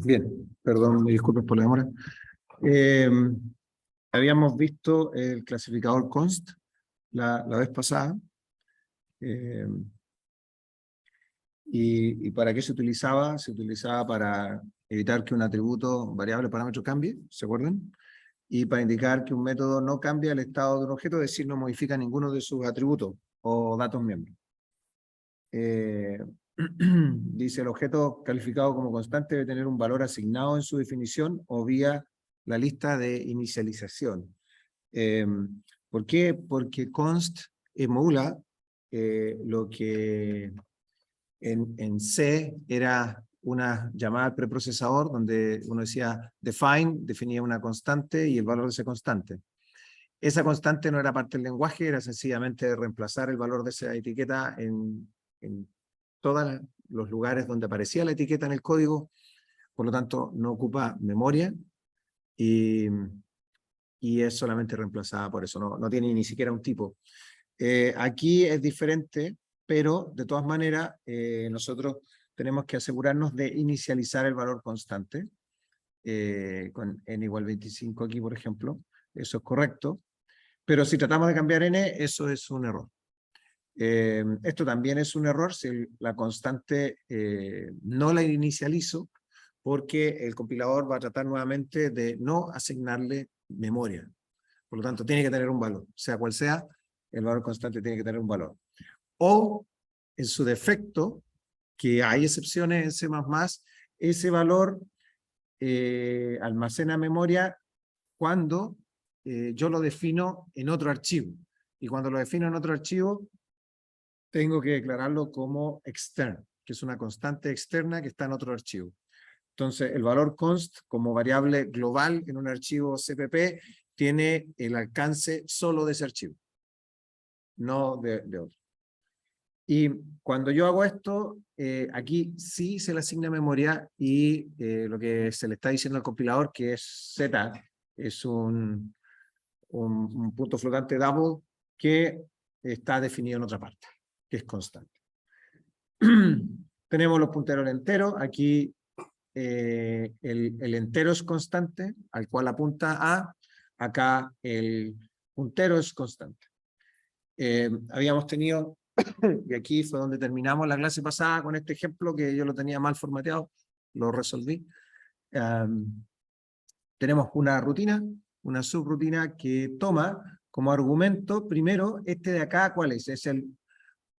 Bien, perdón, disculpen por la demora. Eh, Habíamos visto el clasificador const la vez pasada. eh, y ¿para qué se utilizaba? Se utilizaba para evitar que un atributo, variable, parámetro cambie, ¿se acuerdan? Y para indicar que un método no cambia el estado de un objeto, es decir, no modifica ninguno de sus atributos o datos miembros. Dice, el objeto calificado como constante debe tener un valor asignado en su definición o vía la lista de inicialización. ¿Por qué? Porque const emula lo que en C era una llamada al preprocesador donde uno decía define, definía una constante y el valor de esa constante. Esa constante no era parte del lenguaje, era sencillamente reemplazar el valor de esa etiqueta en todos los lugares donde aparecía la etiqueta en el código, por lo tanto no ocupa memoria y es solamente reemplazada por eso, no tiene ni siquiera un tipo. Aquí es diferente, pero de todas maneras nosotros tenemos que asegurarnos de inicializar el valor constante, con n igual 25 aquí, por ejemplo, eso es correcto, pero si tratamos de cambiar n, eso es un error. Esto también es un error si la constante no la inicializo, porque el compilador va a tratar nuevamente de no asignarle memoria. Por lo tanto, tiene que tener un valor. Sea cual sea, el valor constante tiene que tener un valor. O, en su defecto, que hay excepciones en C++, ese valor almacena memoria cuando yo lo defino en otro archivo. Y cuando lo defino en otro archivo, tengo que declararlo como extern, que es una constante externa que está en otro archivo. Entonces, el valor const como variable global en un archivo CPP tiene el alcance solo de ese archivo, no de otro. Y cuando yo hago esto, aquí sí se le asigna memoria y lo que se le está diciendo al compilador, que es Z, es un punto flotante double que está definido en otra parte, que es constante. Tenemos los punteros enteros. Aquí el entero es constante, al cual apunta A. Acá el puntero es constante. Habíamos tenido, y aquí fue donde terminamos la clase pasada con este ejemplo, que yo lo tenía mal formateado, lo resolví. Tenemos una rutina, una subrutina que toma como argumento, primero, este de acá, ¿cuál es? Es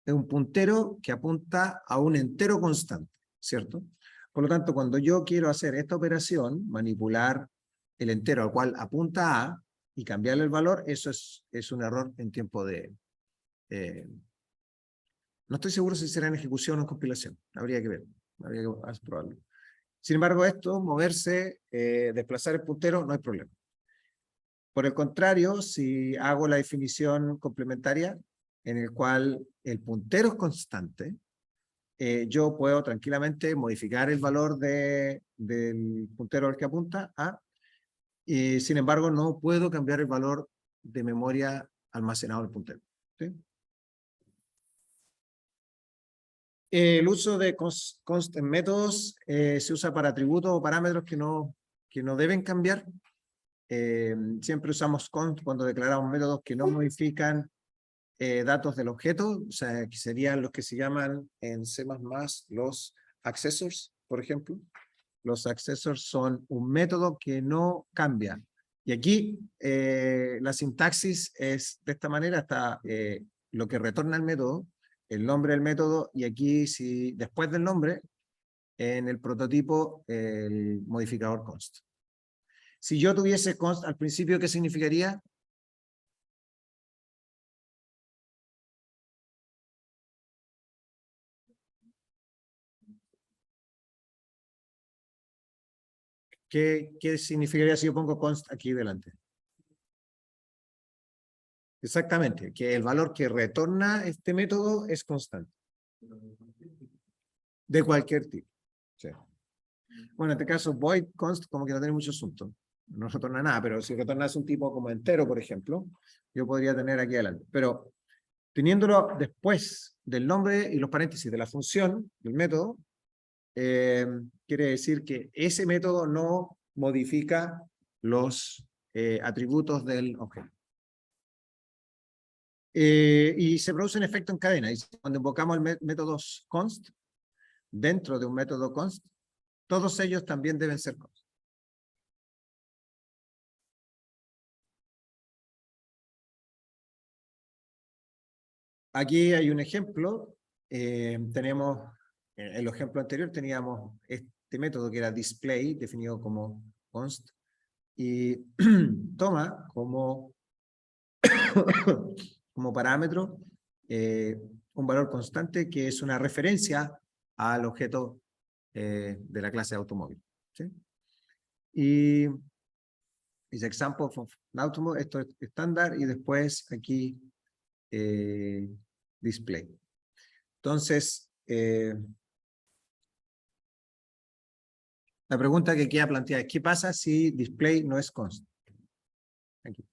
un puntero que apunta a un entero constante, ¿cierto? Por lo tanto, cuando yo quiero hacer esta operación, manipular el entero al cual apunta A y cambiarle el valor, eso es un error en tiempo de... no estoy seguro si será en ejecución o en compilación, habría que ver, habría que probarlo. Sin embargo, esto, moverse, desplazar el puntero, no hay problema. Por el contrario, si hago la definición complementaria, en el cual el puntero es constante, yo puedo tranquilamente modificar el valor del puntero al que apunta A, y sin embargo no puedo cambiar el valor de memoria almacenado del puntero. ¿Sí? El uso de const en métodos se usa para atributos o parámetros que no deben cambiar. Siempre usamos const cuando declaramos métodos que no modifican datos del objeto, o sea, que serían los que se llaman en C++ los accessors, por ejemplo. Los accessors son un método que no cambia. Y aquí la sintaxis es de esta manera, está lo que retorna el método, el nombre del método, y aquí si después del nombre, en el prototipo, el modificador const. Si yo tuviese const al principio, ¿qué significaría? ¿Qué significaría si yo pongo const aquí delante? Exactamente, que el valor que retorna este método es constante. De cualquier tipo. Sí. Bueno, en este caso, void const como que no tiene mucho asunto. No retorna nada, pero si retornas un tipo como entero, por ejemplo, yo podría tener aquí adelante. Pero teniéndolo después del nombre y los paréntesis de la función, del método, quiere decir que ese método no modifica los atributos del objeto. Y se produce un efecto en cadena. Y cuando invocamos el método const, dentro de un método const, todos ellos también deben ser const. Aquí hay un ejemplo. Tenemos, en el ejemplo anterior teníamos este método que era display, definido como const, y toma como, como parámetro un valor constante que es una referencia al objeto de la clase automóvil. ¿Sí? Y is example of an automobile, esto es estándar, y después aquí display. Entonces, la pregunta que queda planteada es, ¿qué pasa si display no es const? Aquí.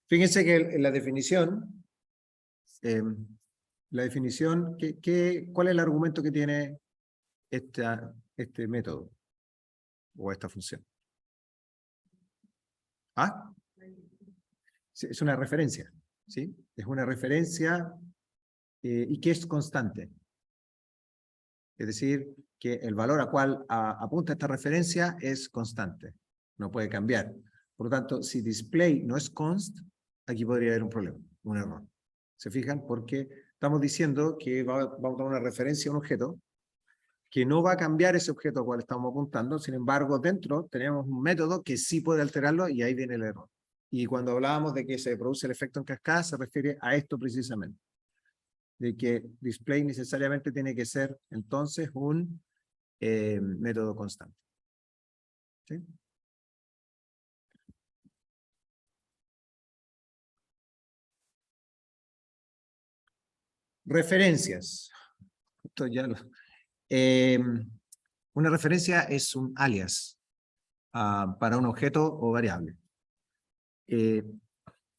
Fíjense que en la definición, ¿cuál es el argumento que tiene este método o esta función? ¿Ah? Es una referencia, ¿sí? Es una referencia y que es constante. Es decir, que el valor a cual apunta esta referencia es constante, no puede cambiar. Por lo tanto, si display no es const, aquí podría haber un problema, un error. ¿Se fijan? Porque estamos diciendo que vamos a tomar una referencia a un objeto que no va a cambiar ese objeto al cual estamos apuntando, sin embargo, dentro tenemos un método que sí puede alterarlo y ahí viene el error. Y cuando hablábamos de que se produce el efecto en cascada, se refiere a esto precisamente, de que display necesariamente tiene que ser entonces un método constante. ¿Sí? Referencias. Esto ya una referencia es un alias para un objeto o variable.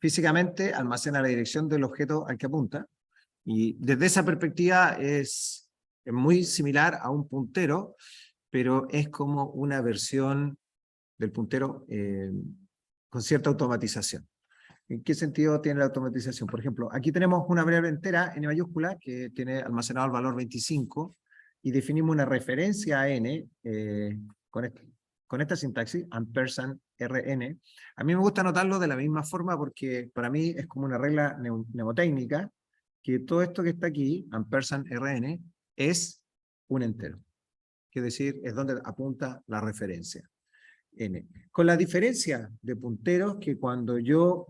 Físicamente almacena la dirección del objeto al que apunta, y desde esa perspectiva es muy similar a un puntero, pero es como una versión del puntero con cierta automatización. ¿En qué sentido tiene la automatización? Por ejemplo, aquí tenemos una variable entera, n mayúscula, que tiene almacenado el valor 25, y definimos una referencia a n con esta sintaxis, ampersand rn. A mí me gusta anotarlo de la misma forma porque para mí es como una regla mnemotécnica, que todo esto que está aquí, ampersand rn, es un entero. Es decir, es donde apunta la referencia. N. Con la diferencia de punteros que cuando yo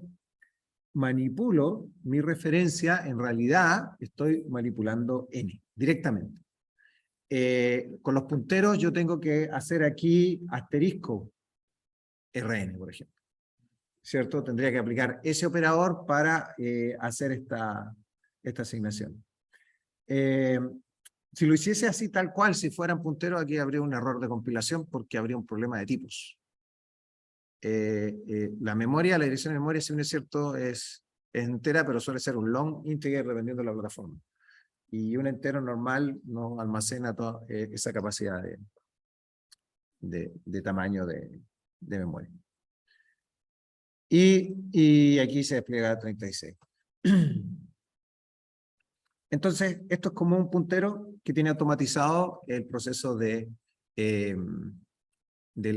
manipulo mi referencia, en realidad estoy manipulando n directamente. Con los punteros yo tengo que hacer aquí asterisco rn, por ejemplo. ¿Cierto? Tendría que aplicar ese operador para hacer esta asignación. Si lo hiciese así tal cual, si fueran punteros, aquí habría un error de compilación porque habría un problema de tipos. La memoria, la dirección de memoria, si bien es cierto, es entera, pero suele ser un long integer dependiendo de la plataforma. Y un entero normal no almacena toda esa capacidad de tamaño de memoria. Y aquí se despliega 36. Entonces, esto es como un puntero que tiene automatizado el proceso del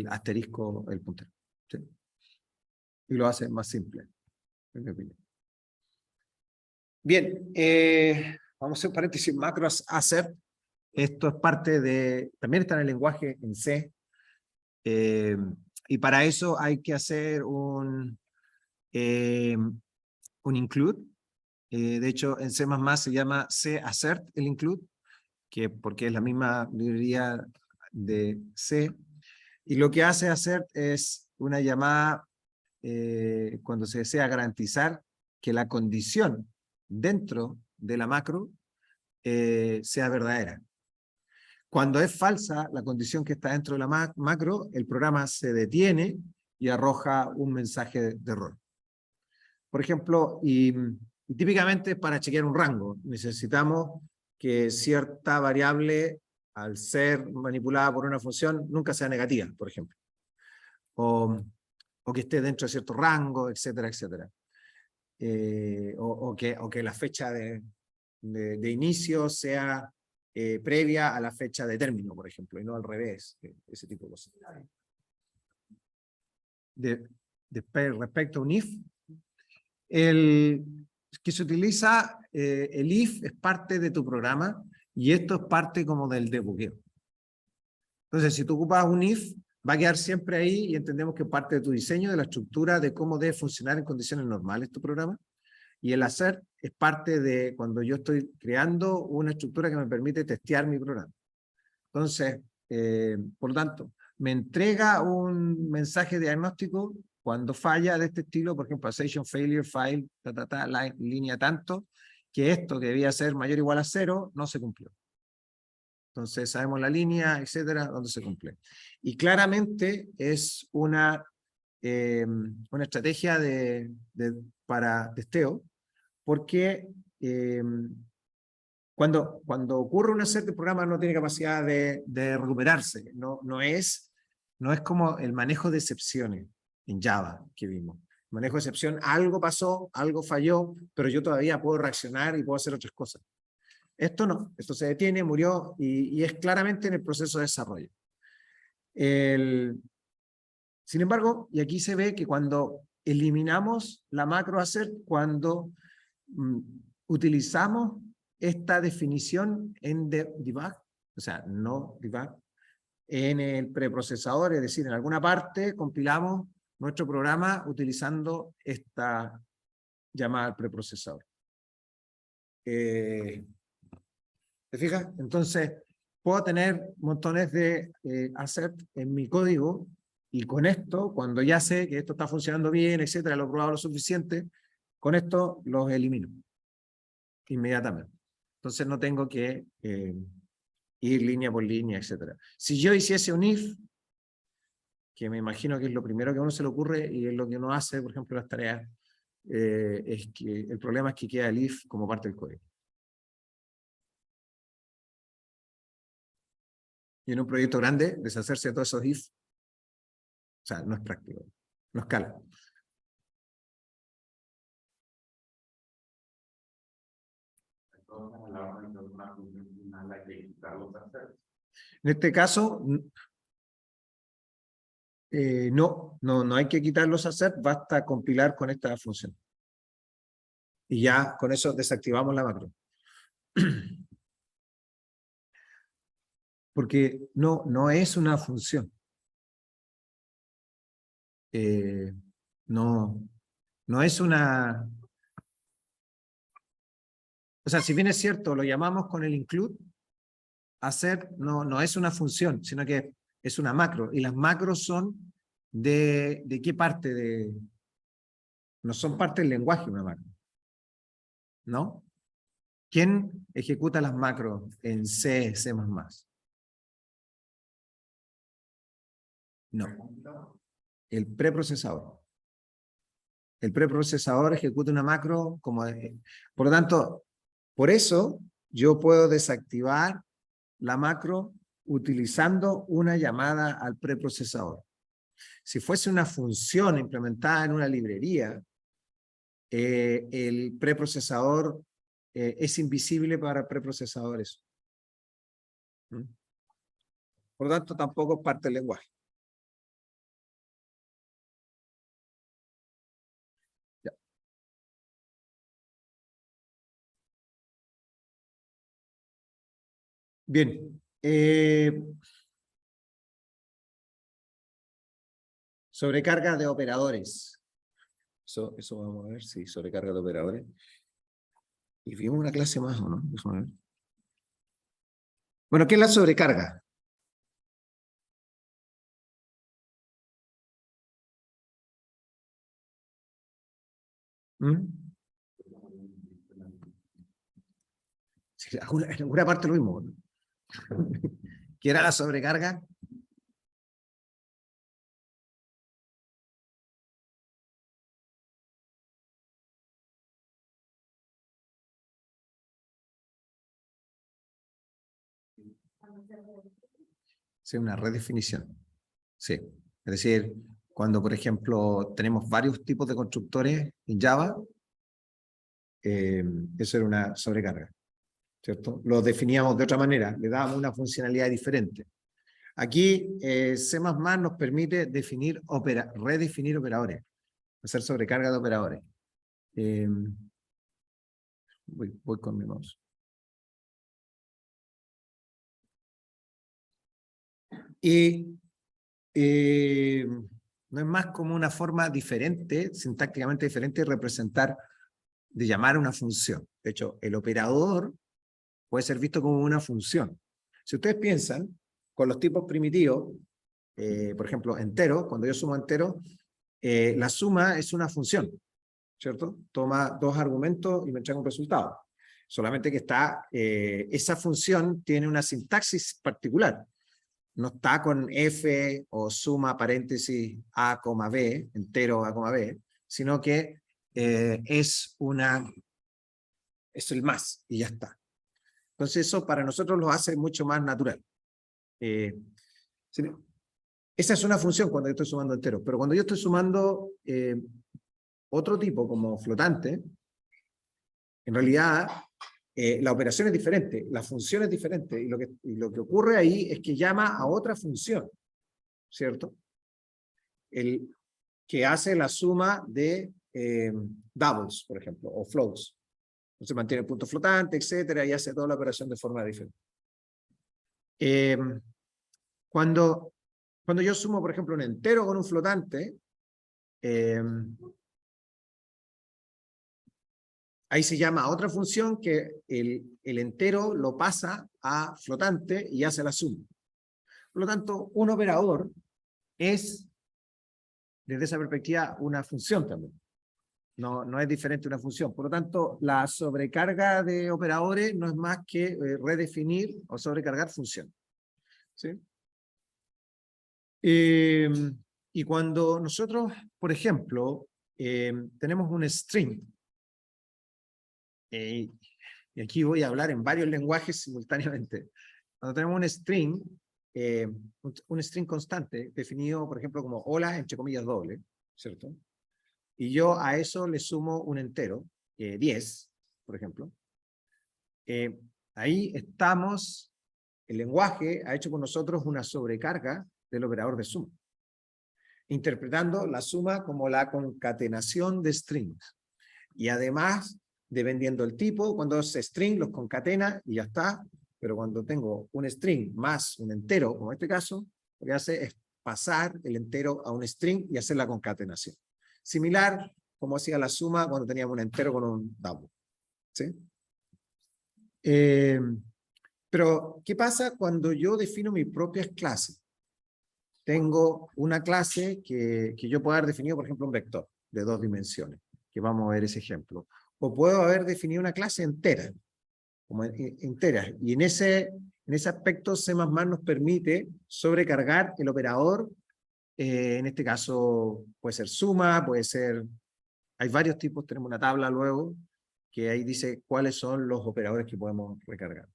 asterisco el puntero. ¿Sí? Y lo hace más simple, en mi opinión. Bien, vamos a hacer un paréntesis, macros assert. Esto es parte de, también está en el lenguaje en C, y para eso hay que hacer un include. De hecho, en C++ se llama cassert el include, porque es la misma librería de C. Y lo que hace assert es una llamada cuando se desea garantizar que la condición dentro de la macro sea verdadera. Cuando es falsa la condición que está dentro de la macro, el programa se detiene y arroja un mensaje de error. por ejemplo, y típicamente para chequear un rango, necesitamos que cierta variable, al ser manipulada por una función, nunca sea negativa, por ejemplo. O que esté dentro de cierto rango, etcétera, etcétera. O que la fecha de inicio sea previa a la fecha de término, por ejemplo, y no al revés, ese tipo de cosas. Respecto a un if, el que se utiliza, el if es parte de tu programa y esto es parte como del debugueo. Entonces, si tú ocupas un if, va a quedar siempre ahí y entendemos que es parte de tu diseño, de la estructura, de cómo debe funcionar en condiciones normales tu programa. Y el hacer es parte de cuando yo estoy creando una estructura que me permite testear mi programa. Entonces, por lo tanto, me entrega un mensaje diagnóstico cuando falla de este estilo, por ejemplo, session failure, file, línea tanto, que esto que debía ser mayor o igual a 0, no se cumplió. Entonces sabemos la línea, etcétera, donde se cumple. Y claramente es una estrategia para testeo, porque cuando ocurre un hacer, el programa no tiene capacidad de recuperarse. No es como el manejo de excepciones en Java que vimos. El manejo de excepción, algo pasó, algo falló, pero yo todavía puedo reaccionar y puedo hacer otras cosas. Esto no, esto se detiene, murió y es claramente en el proceso de desarrollo. Sin embargo, y aquí se ve que cuando eliminamos la macro hacer, cuando utilizamos esta definición en debug, o sea, no debug, en el preprocesador, es decir, en alguna parte compilamos nuestro programa utilizando esta llamada al preprocesador. ¿Te fijas? Entonces, puedo tener montones de assets en mi código y con esto, cuando ya sé que esto está funcionando bien, etcétera, lo he probado lo suficiente, con esto los elimino inmediatamente. Entonces no tengo que ir línea por línea, etcétera. Si yo hiciese un if, que me imagino que es lo primero que a uno se le ocurre y es lo que uno hace, por ejemplo, las tareas, es que el problema es que queda el if como parte del código. Y en un proyecto grande, deshacerse de todos esos if, o sea, no es práctico, no escala. En este caso, no hay que quitar los assets, basta compilar con esta función. Y ya con eso desactivamos la macro. Porque no es una función. No es una... O sea, si bien es cierto, lo llamamos con el include, hacer no es una función, sino que es una macro. Y las macros son ¿de qué parte? No son parte del lenguaje una macro. ¿No? ¿Quién ejecuta las macros en C, C++? No. El preprocesador. El preprocesador ejecuta una macro como... por lo tanto, por eso yo puedo desactivar la macro utilizando una llamada al preprocesador. Si fuese una función implementada en una librería, el preprocesador es invisible para preprocesadores. Por lo tanto, tampoco es parte del lenguaje. Ya. Bien. Sobrecarga de operadores. Eso vamos a ver, sí, sobrecarga de operadores. Y vimos una clase más, ¿o no? Bueno, ¿qué es la sobrecarga? ¿Mm? Sí, en alguna parte lo mismo, ¿no? ¿Qué era la sobrecarga? Sí, una redefinición. Sí. Es decir, cuando, por ejemplo, tenemos varios tipos de constructores en Java, eso era una sobrecarga, ¿cierto? Lo definíamos de otra manera, le dábamos una funcionalidad diferente. Aquí, C++ nos permite definir redefinir operadores, hacer sobrecarga de operadores. Voy con mi mouse. Y no es más como una forma diferente, sintácticamente diferente, de representar, de llamar una función. De hecho, el operador puede ser visto como una función. Si ustedes piensan, con los tipos primitivos, por ejemplo, entero, cuando yo sumo entero, la suma es una función, ¿cierto? Toma dos argumentos y me entrega un resultado. Solamente que esa función tiene una sintaxis particular. No está con f o suma paréntesis a, b, entero a, b, sino que es el más y ya está. Entonces eso para nosotros lo hace mucho más natural. Esa es una función cuando yo estoy sumando enteros, pero cuando yo estoy sumando otro tipo como flotante, en realidad la operación es diferente, la función es diferente, y lo que ocurre ahí es que llama a otra función, ¿cierto? Que hace la suma de doubles, por ejemplo, o floats. Entonces mantiene el punto flotante, etcétera, y hace toda la operación de forma diferente. Cuando yo sumo, por ejemplo, un entero con un flotante, ahí se llama a otra función que el entero lo pasa a flotante y hace la suma. Por lo tanto, un operador es, desde esa perspectiva, una función también. No es diferente una función. Por lo tanto, la sobrecarga de operadores no es más que redefinir o sobrecargar funciones. ¿Sí? Y cuando nosotros, por ejemplo, tenemos un string, y aquí voy a hablar en varios lenguajes simultáneamente. Cuando tenemos un string constante, definido, por ejemplo, como hola, entre comillas, doble, ¿cierto? Y yo a eso le sumo un entero, 10, por ejemplo. Ahí estamos, el lenguaje ha hecho con nosotros una sobrecarga del operador de suma, interpretando la suma como la concatenación de strings. Y además, dependiendo del tipo, cuando es string los concatena y ya está, pero cuando tengo un string más un entero, como en este caso, lo que hace es pasar el entero a un string y hacer la concatenación. Similar como hacía la suma cuando teníamos un entero con un double. ¿Sí? Pero, ¿qué pasa cuando yo defino mis propias clases? Tengo una clase que yo puedo haber definido, por ejemplo, un vector de 2 dimensiones, que vamos a ver ese ejemplo. O puedo haber definido una clase entera, como entera. Y en ese aspecto C++ nos permite sobrecargar el operador, en este caso puede ser suma, puede ser, hay varios tipos, tenemos una tabla luego, que ahí dice cuáles son los operadores que podemos recargar.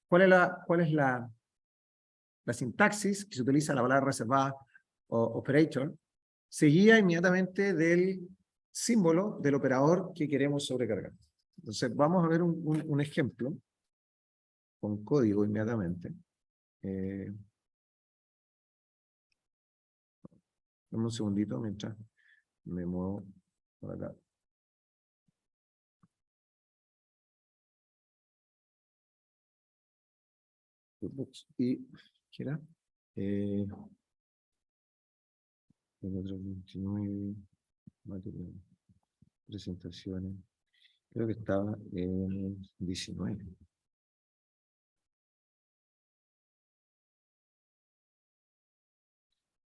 ¿Cuál es la sintaxis que se utiliza, la palabra reservada o operator? Seguía inmediatamente del símbolo del operador que queremos sobrecargar. Entonces vamos a ver un ejemplo con código inmediatamente. Dame un segundito mientras me muevo por acá. Y, ¿qué era? 29, material, presentaciones. Creo que estaba en 19.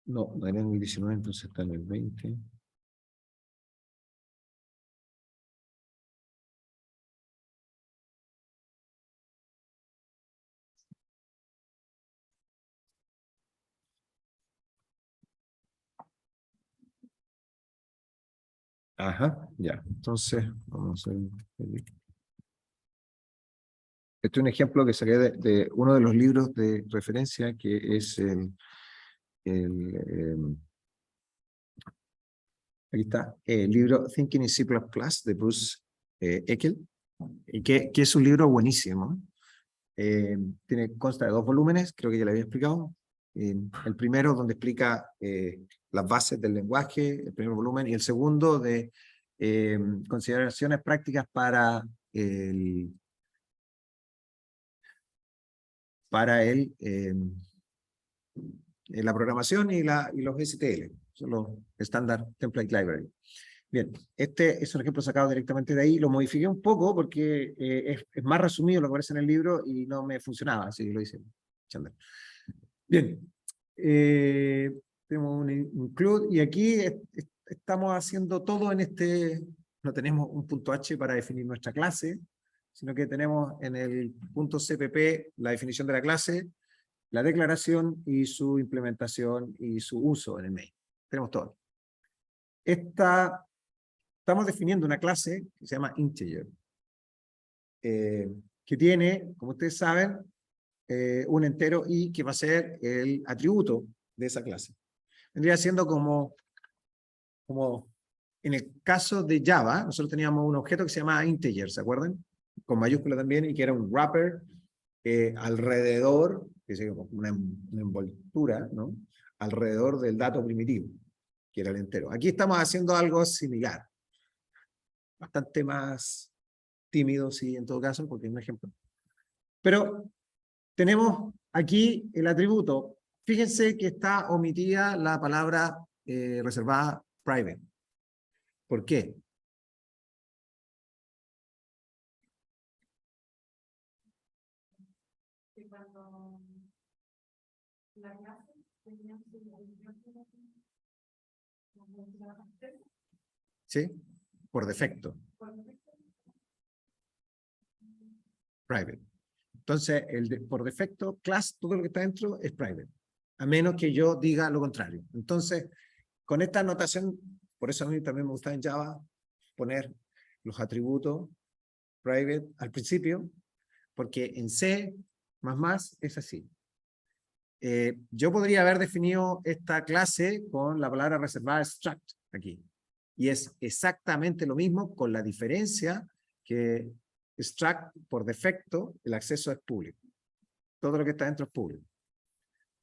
No, no era en el 19, entonces está en el 20. Ajá, ya. Entonces, vamos a hacer Este es un ejemplo que saqué de uno de los libros de referencia, que es aquí está, el libro Thinking in C++ de Bruce Eckel, y que es un libro buenísimo. Consta de 2 volúmenes, creo que ya le había explicado. El primero donde explica las bases del lenguaje, el primer volumen, y el segundo de consideraciones prácticas para la programación y los STL, son los Standard Template Library. Bien, este es un ejemplo sacado directamente de ahí, lo modifiqué un poco porque es más resumido lo que aparece en el libro y no me funcionaba, así que lo hice. Bien, tenemos un include y aquí estamos haciendo todo en no tenemos un punto H para definir nuestra clase, sino que tenemos en el punto CPP la definición de la clase, la declaración y su implementación y su uso en el main. Tenemos todo. Estamos definiendo una clase que se llama integer, que tiene, como ustedes saben, un entero i que va a ser el atributo de esa clase. Vendría siendo como en el caso de Java, nosotros teníamos un objeto que se llamaba integer, ¿se acuerdan? Con mayúscula también, y que era un wrapper alrededor, que es una envoltura, ¿no? Alrededor del dato primitivo, que era el entero. Aquí estamos haciendo algo similar, bastante más tímido, sí, en todo caso, porque es un ejemplo. Pero tenemos aquí el atributo. Fíjense que está omitida la palabra reservada private. ¿Por qué? ¿Sí? Por defecto. Private. Entonces, por defecto, class, todo lo que está dentro es private. A menos que yo diga lo contrario. Entonces, con esta anotación, por eso a mí también me gusta en Java poner los atributos private al principio, porque en C++ es así. Yo podría haber definido esta clase con la palabra reservada struct aquí. Y es exactamente lo mismo, con la diferencia que struct, por defecto, el acceso es público. Todo lo que está dentro es público.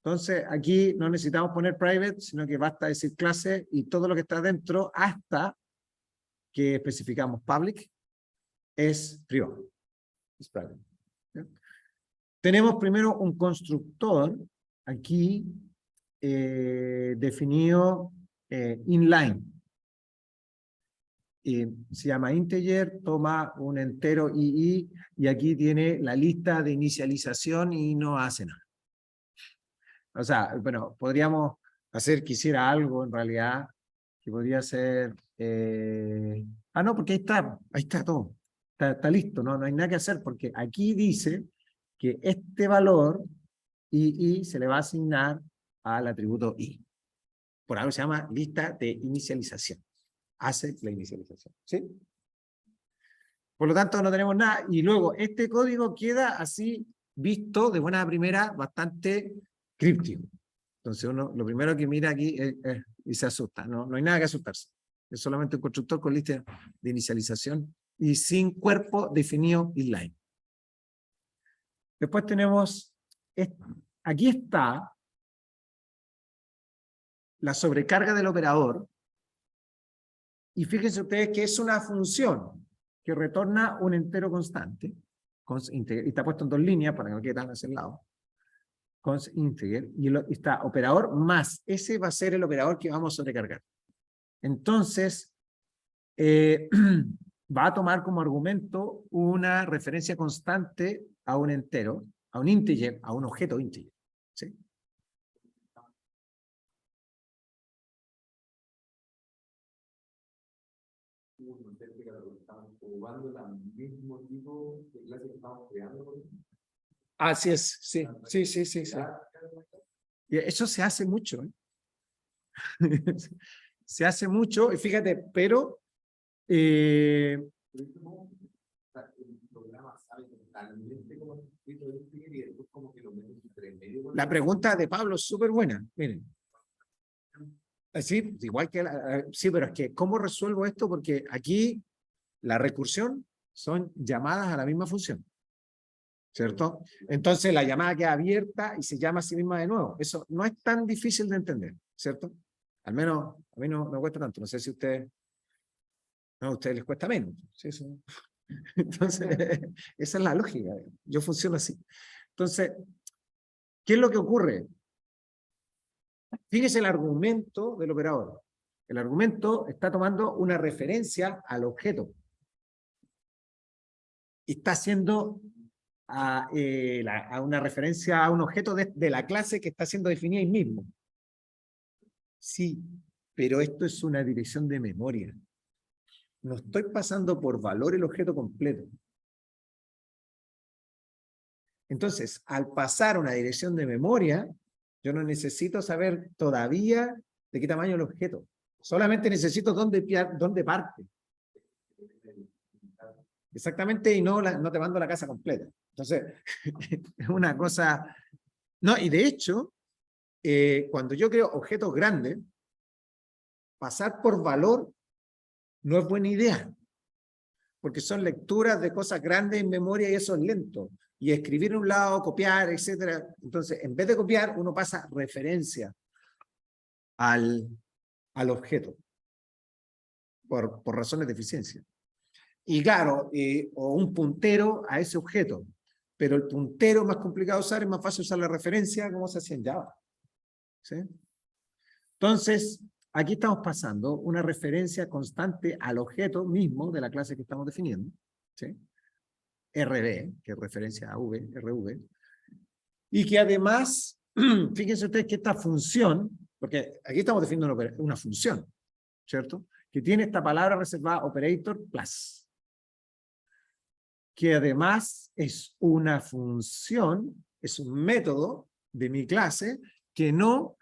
Entonces, aquí no necesitamos poner private, sino que basta decir clase y todo lo que está dentro, hasta que especificamos public, es privado. Es private. ¿Sí? Tenemos primero un constructor aquí definido inline. Se llama integer, toma un entero ii y aquí tiene la lista de inicialización y no hace nada. O sea, bueno, podríamos hacer que hiciera algo en realidad, que podría ser... no, porque ahí está todo. Está listo, ¿no? No hay nada que hacer, porque aquí dice que este valor ii se le va a asignar al atributo i. Por algo se llama lista de inicialización. Hace la inicialización, ¿sí? Por lo tanto, no tenemos nada. Y luego, este código queda así, visto de buena primera, bastante críptico. Entonces, uno lo primero que mira aquí y se asusta. No hay nada que asustarse. Es solamente un constructor con lista de inicialización y sin cuerpo definido inline. Después tenemos, aquí está la sobrecarga del operador. Y fíjense ustedes que es una función que retorna un entero constante. Y está puesto en 2 líneas para que no quede tan hacia el lado. Const integer. Y está operador más. Ese va a ser el operador que vamos a sobrecargar. Entonces, va a tomar como argumento una referencia constante a un entero, a un integer, a un objeto integer. ¿Sí? Así es, sí. Y eso se hace mucho, ¿eh? Se hace mucho, y fíjate, pero La pregunta de Pablo es súper buena, miren. Es decir, igual que sí, pero es que, ¿cómo resuelvo esto? Porque aquí la recursión son llamadas a la misma función, ¿cierto? Entonces la llamada queda abierta y se llama a sí misma de nuevo. Eso no es tan difícil de entender, ¿cierto? Al menos a mí no me cuesta tanto. No sé si a ustedes les cuesta menos. ¿Sí? Eso. Entonces, esa es la lógica. Yo funciono así. Entonces, ¿qué es lo que ocurre? Fíjese el argumento del operador. El argumento está tomando una referencia al objeto. Y está haciendo a una referencia a un objeto de la clase que está siendo definida ahí mismo. Sí, pero esto es una dirección de memoria. No estoy pasando por valor el objeto completo. Entonces, al pasar una dirección de memoria, yo no necesito saber todavía de qué tamaño es el objeto. Solamente necesito dónde parte. Exactamente, y no te mando la casa completa. Entonces, es una cosa... No, y de hecho, cuando yo creo objetos grandes, pasar por valor no es buena idea, porque son lecturas de cosas grandes en memoria y eso es lento. Y escribir en un lado, copiar, etcétera. Entonces, en vez de copiar, uno pasa referencia al objeto, por razones de eficiencia. Y claro, o un puntero a ese objeto. Pero el puntero es más complicado de usar, es más fácil usar la referencia como se hacía en Java. ¿Sí? Entonces, aquí estamos pasando una referencia constante al objeto mismo de la clase que estamos definiendo. ¿Sí? RB, que es referencia a RV. Y que además, fíjense ustedes que esta función, porque aquí estamos definiendo una función, ¿cierto? Que tiene esta palabra reservada operator plus. Que además es una función, es un método de mi clase que no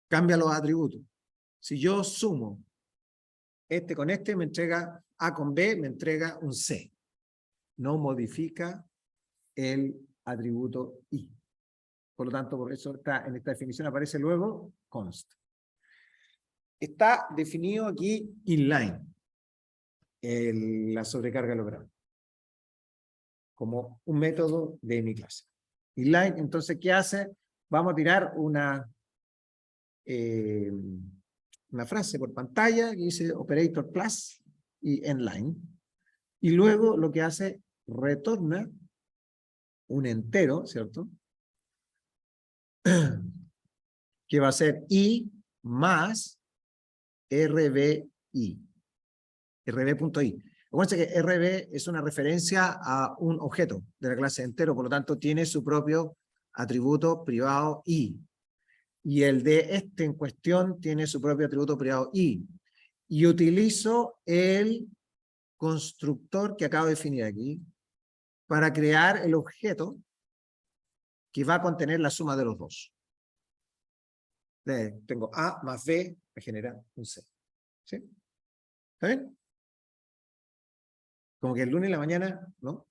cambia los atributos. Si yo sumo este con este, me entrega A con B, me entrega un C. No modifica el atributo I. Por lo tanto, por eso en esta definición aparece luego const. Está definido aquí inline, la sobrecarga lograda, como un método de mi clase. Inline, entonces, ¿qué hace? Vamos a tirar una frase por pantalla que dice operator plus y endline. Y luego lo que hace, retorna un entero, ¿cierto? Que va a ser i más rbi. rb.i. Acuérdense que rb es una referencia a un objeto de la clase entero, por lo tanto tiene su propio atributo privado i. Y el de este en cuestión tiene su propio atributo privado i. Y utilizo el constructor que acabo de definir aquí para crear el objeto que va a contener la suma de los dos. Tengo A más B, me genera un C. ¿Sí? ¿Está bien? Como que el lunes en la mañana, ¿no?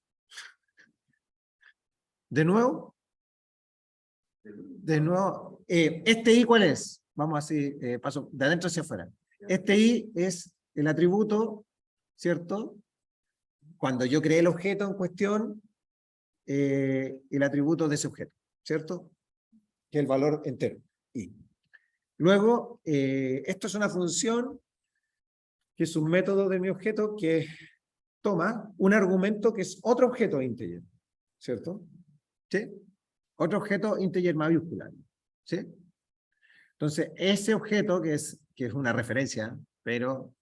De nuevo. Este I, ¿cuál es? Vamos así, paso de adentro hacia afuera. Este I es el atributo, ¿cierto? Cuando yo creé el objeto en cuestión, el atributo de ese objeto, ¿cierto? Que es el valor entero, I. Luego, esto es una función que es un método de mi objeto que toma un argumento que es otro objeto integer, ¿cierto? ¿Sí? Otro objeto integer mayúscula, ¿sí? Entonces, ese objeto que es una referencia, pero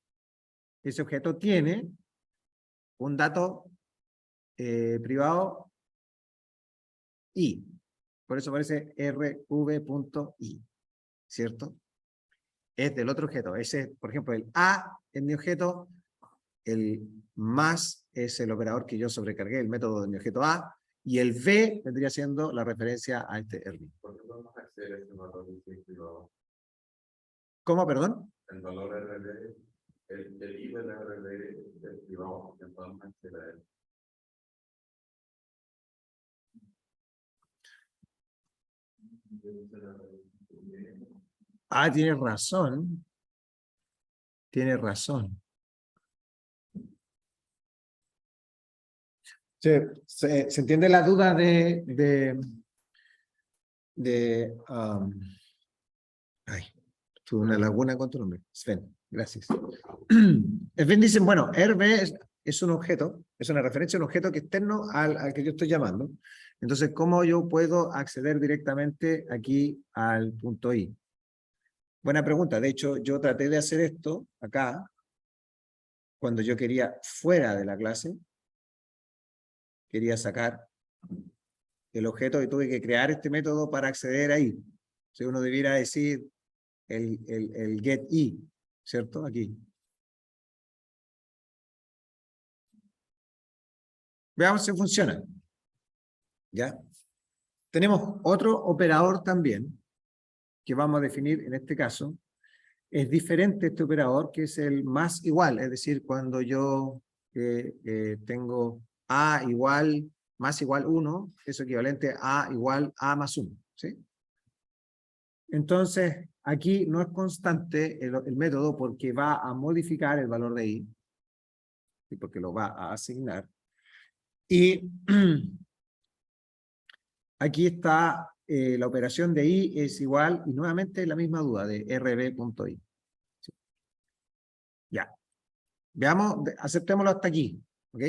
ese objeto tiene un dato privado i. Por eso aparece rv.i, ¿cierto? Es del otro objeto. Ese, por ejemplo, el a es mi objeto, el más es el operador que yo sobrecargué, el método de mi objeto a, y el v vendría siendo la referencia a este RV. ¿Por qué podemos acceder a este valor privado? ¿Cómo, perdón? El valor RD, el I del RD es privado, porque podemos acceder a él. Ah, tienes razón. Tienes razón. Se entiende la duda ay, tuve una laguna con tu nombre. Sven, gracias. Sven dice, bueno, RB es un objeto, es una referencia a un objeto que es externo al que yo estoy llamando. Entonces, ¿cómo yo puedo acceder directamente aquí al punto I? Buena pregunta. De hecho, yo traté de hacer esto acá, cuando yo quería fuera de la clase, quería sacar el objeto y tuve que crear este método para acceder ahí. Si uno debiera decir el get I, ¿cierto? Aquí. Veamos si funciona. ¿Ya? Tenemos otro operador también, que vamos a definir en este caso. Es diferente este operador, que es el más igual, es decir, cuando yo tengo A igual, más igual 1, es equivalente a igual A más 1, ¿sí? Entonces, aquí no es constante el método porque va a modificar el valor de I, ¿sí? Porque lo va a asignar. Y aquí está la operación de I es igual, y nuevamente la misma duda de rb.i. ¿Sí? Ya. Veamos, aceptémoslo hasta aquí, ¿ok?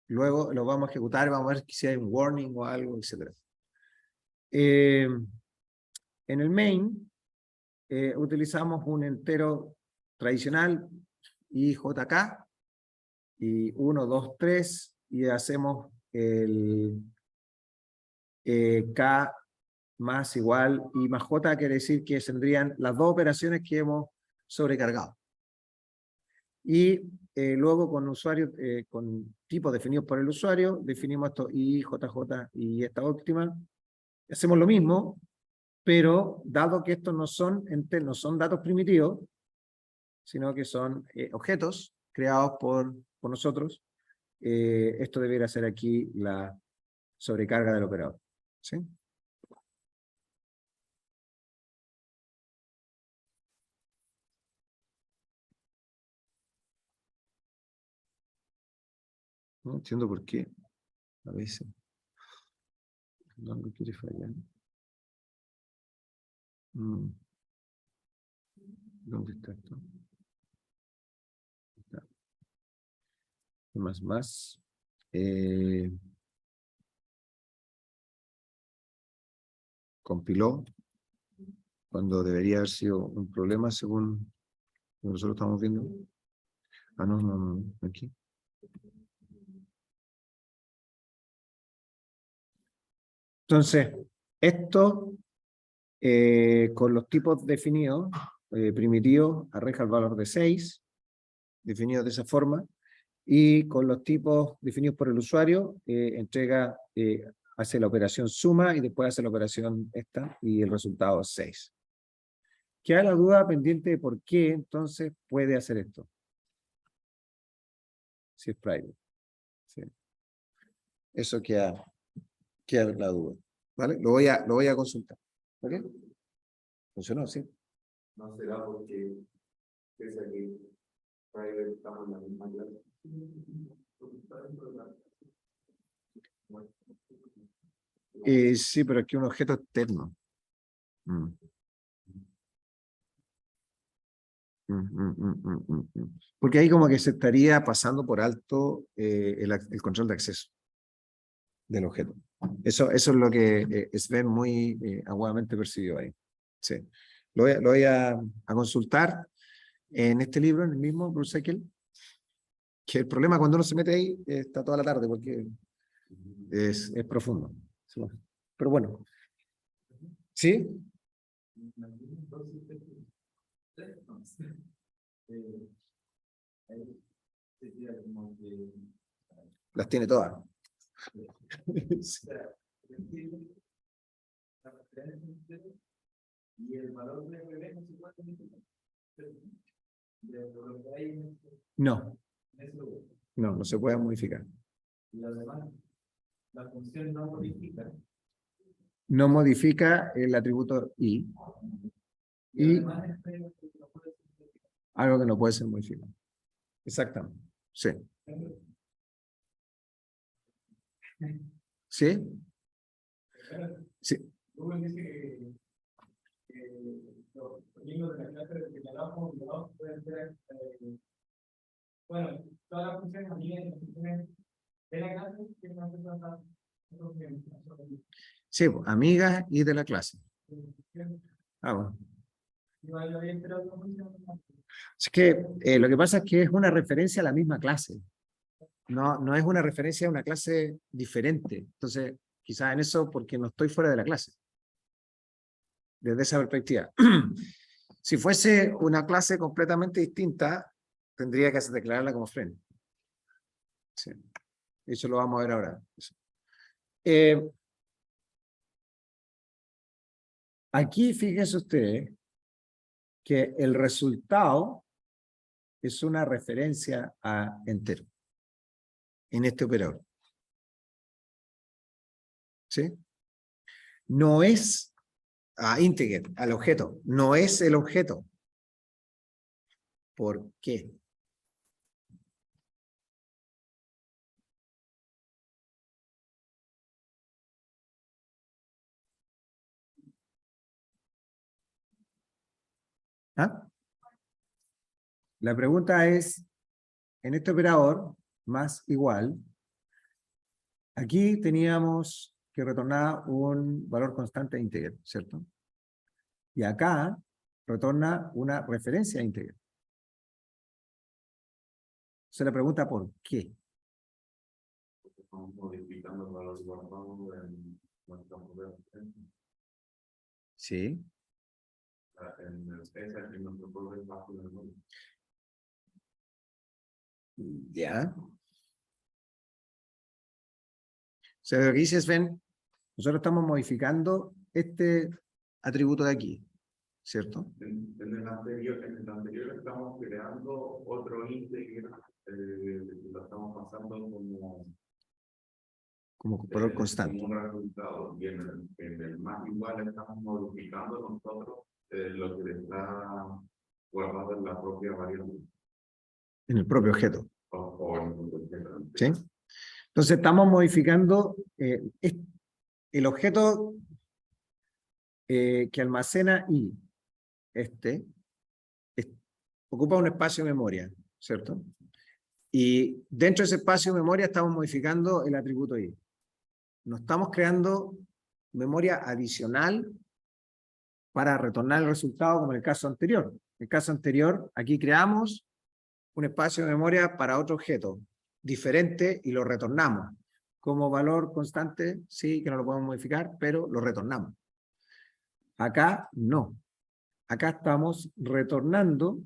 Luego lo vamos a ejecutar, vamos a ver si hay un warning o algo, etc. En el main utilizamos un entero tradicional, IJK, y 1, 2, 3, y hacemos el K más igual I más J, quiere decir que tendrían las dos operaciones que hemos sobrecargado. Y luego con usuarios, con tipos definidos por el usuario, definimos esto I, JJ y esta óptima. Hacemos lo mismo, pero dado que estos no son datos primitivos, sino que son objetos creados por nosotros, esto debería ser aquí la sobrecarga del operador. ¿Sí? No entiendo por qué. A veces. No me quiere fallar. ¿Dónde está esto? Está. Más. Compiló cuando debería haber sido un problema según lo que nosotros estamos viendo. Ah, no, aquí. Entonces, esto con los tipos definidos, primitivos, arroja el valor de 6, definidos de esa forma, y con los tipos definidos por el usuario, hace la operación suma y después hace la operación esta, y el resultado es 6. Queda la duda pendiente de por qué entonces puede hacer esto. Si es private. Sí. Eso queda la duda. ¿Vale? Lo voy a consultar. ¿Ok? ¿Funcionó? Sí. No será porque es aquí, private, estamos en la misma clase. Sí, pero aquí un objeto externo. Porque ahí como que se estaría pasando por alto el control de acceso del objeto. Eso es lo que Sven muy aguadamente percibió ahí. Sí. Lo voy a consultar en este libro, en el mismo, Bruce Eckel, que el problema cuando uno se mete ahí está toda la tarde porque es profundo. Sí. Pero bueno. ¿Sí? Las tiene todas. No. No se puede modificar. La función no modifica. no modifica el atributo I. Y algo que no puede ser modificado. Exactamente. Sí. ¿Sí? Sí. Google dice que los niños de la clase de señalados pueden ser, bueno, todas las funciones amigas y las funciones de la clase que van a ser tratadas. Sí, pues, amigas y de la clase. Ah, bueno. Es que lo que pasa es que es una referencia a la misma clase. No es una referencia a una clase diferente. Entonces, quizás en eso porque no estoy fuera de la clase. Desde esa perspectiva. Si fuese una clase completamente distinta, tendría que declararla como friend. Sí. Eso lo vamos a ver ahora. Aquí fíjense ustedes que el resultado es una referencia a entero en este operador. ¿Sí? No es a integer, al objeto. No es el objeto. ¿Por qué? ¿Ah? La pregunta es, en este operador, más igual, aquí teníamos que retornar un valor constante íntegro, ¿cierto? Y acá retorna una referencia íntegra. Se le pregunta ¿por qué? Estamos modificando el valor guardado en nuestra referencia. Sí. En nuestro propio espacio de memoria. Ya. O sea, lo que dice Sven, nosotros estamos modificando este atributo de aquí, ¿cierto? En el anterior estamos creando otro íntegro, lo estamos pasando Como valor constante. como un resultado. Y en el más igual estamos modificando nosotros lo que está guardado en la propia variable. En el propio objeto. O en el objeto. ¿Sí? Entonces estamos modificando el objeto que almacena I, ocupa un espacio de memoria, ¿cierto? Y dentro de ese espacio de memoria estamos modificando el atributo I. No estamos creando memoria adicional para retornar el resultado como en el caso anterior. En el caso anterior, aquí creamos un espacio de memoria para otro objeto diferente y lo retornamos. Como valor constante, sí, que no lo podemos modificar, pero lo retornamos. Acá no. Acá estamos retornando.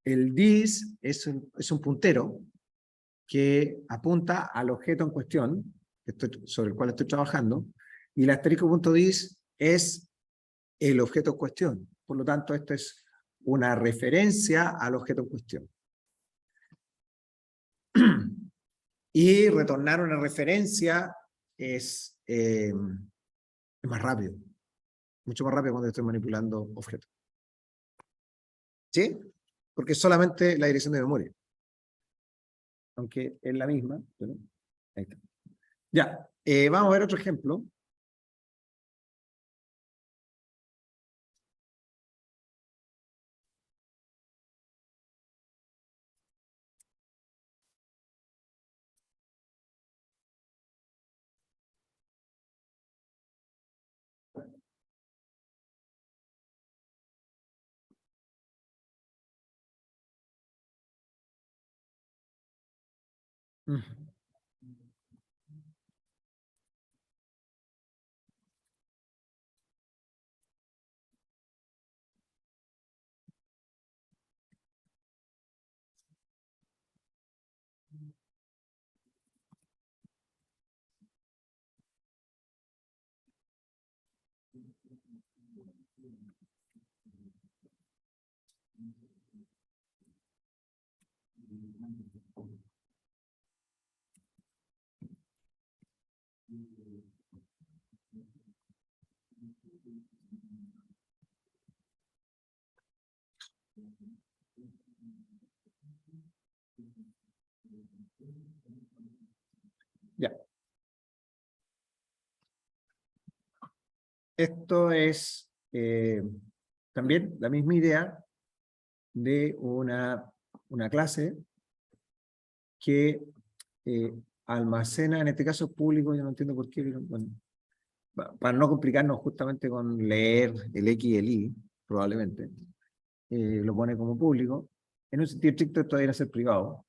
El dis es un puntero que apunta al objeto en cuestión, sobre el cual estoy trabajando, y el asterisco.dis es el objeto en cuestión. Por lo tanto, esto es una referencia al objeto en cuestión. Y retornar una referencia es más rápido. Mucho más rápido cuando estoy manipulando objetos. ¿Sí? Porque es solamente la dirección de memoria. Aunque es la misma. Pero ahí está. Ya, vamos a ver otro ejemplo. Esto es también la misma idea de una clase que almacena, en este caso público, yo no entiendo por qué, pero, bueno, para no complicarnos justamente con leer el X y el Y, probablemente, lo pone como público. En un sentido estricto esto debería ser privado.